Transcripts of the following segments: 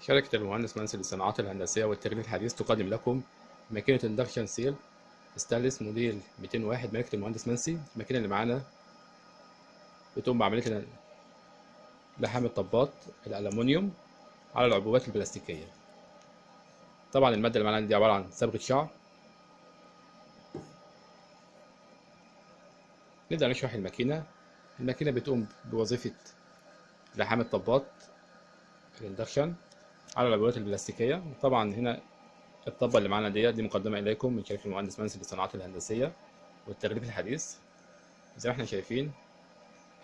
شركة المهندس منسي للصناعات الهندسية والتقنية الحديث تقدم لكم ماكينة اندكشن سيل ستانلس موديل 201 ماركة المهندس منسي. الماكينة اللي معانا بتقوم بعملية لحام الطبات الألمنيوم على العبوات البلاستيكية. طبعا المادة اللي معانا دي عبارة عن صبغة شعر. نبدأ نشرح الماكينة. الماكينة بتقوم بوظيفة لحام الطبات الاندكشن على العبوات البلاستيكية. طبعا هنا الطبة اللي معانا دي مقدمة إليكم من شركة المهندس منسي للصناعات الهندسية والتغليف الحديث. زي ما احنا شايفين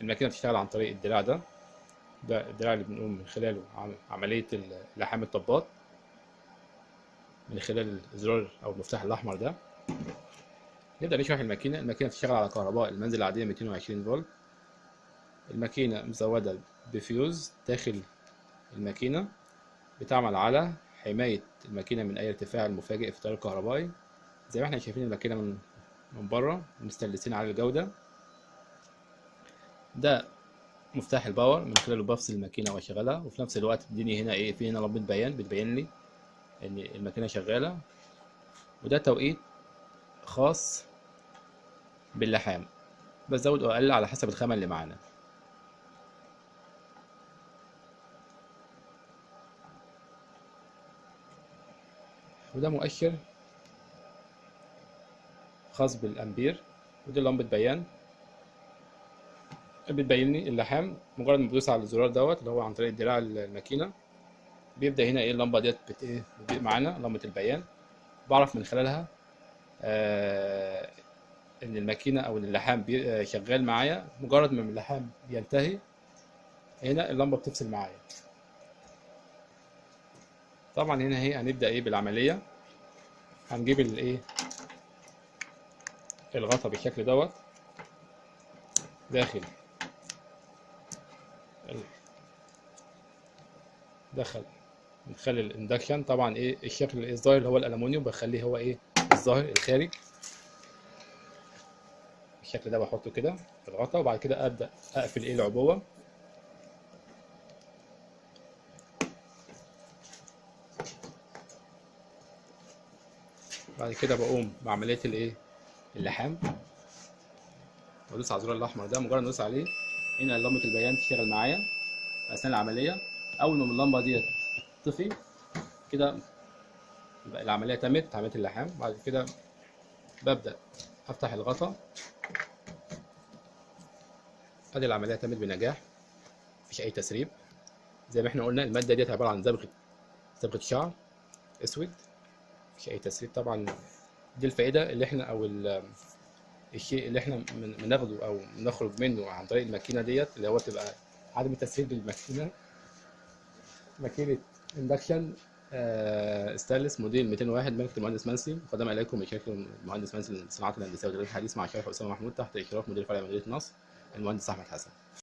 الماكينة بتشتغل عن طريق الدراع ده الدراع اللي بنقوم من خلاله عملية لحام الطبات من خلال الزرار أو المفتاح الأحمر ده. نبدأ نشرح الماكينة. الماكينة بتشتغل على كهرباء المنزل العادية 220 فولت. الماكينة مزودة بفيوز داخل الماكينة بتعمل على حماية الماكينة من أي ارتفاع مفاجئ في التيار الكهربائي. زي ما احنا شايفين الماكينة من بره مستلسين على الجودة. ده مفتاح الباور من خلاله بفصل الماكينة واشغلها، وفي نفس الوقت بتديني هنا في هنا لمبة بيان بتبين لي ان الماكينة شغالة. وده توقيت خاص باللحام، بزود واقلل على حسب الخامة اللي معانا. وده مؤشر خاص بالامبير. ودي لمبة بيان بتبين لي اللحام. مجرد ما بدوس على الزرار اللي هو عن طريق دراع الماكينة بيبدأ هنا اللمبة ديت بتضيء معانا، لمبة البيان. بعرف من خلالها ان الماكينة او اللحام شغال معايا. مجرد ما اللحام بينتهي هنا اللمبة بتفصل معايا. طبعا هنا هنبدأ بالعملية. هنجيب الغطا بالشكل داخل بنخلي الاندكشن. طبعا الشكل الظاهر اللي هو الالومنيوم بخليه هو الظاهر الخارج. الشكل ده بحطه كده في الغطا، وبعد كده ابدا اقفل العبوه. بعد كده بقوم بعمليه اللحام، وادوس على الزرار الاحمر ده. مجرد ما ادوس عليه هنا لمبه البيان تشتغل معايا اثناء العمليه. اول ما اللمبه دي تطفي كده يبقى العمليه تمت، عمليه اللحام. بعد كده ببدا افتح الغطا. ادي العمليه تمت بنجاح، مفيش اي تسريب. زي ما احنا قلنا الماده ديت عباره عن صبغه شعر اسود، مفيش اي تسريب. طبعا دي الفائده اللي احنا او الشيء اللي احنا بناخده او بنخرج منه عن طريق الماكينه ديت، اللي هو تبقى عدم التسريب للماكينه. ماكينه اندكشن ستانلس موديل 201 ماركة المهندس منسي، مقدمة إليكم من شركة المهندس منسي للصناعات الهندسية والتغليف الحديث مع الشرح أسامة محمود تحت إشراف مدير فرع مدينة نصر المهندس أحمد حسن.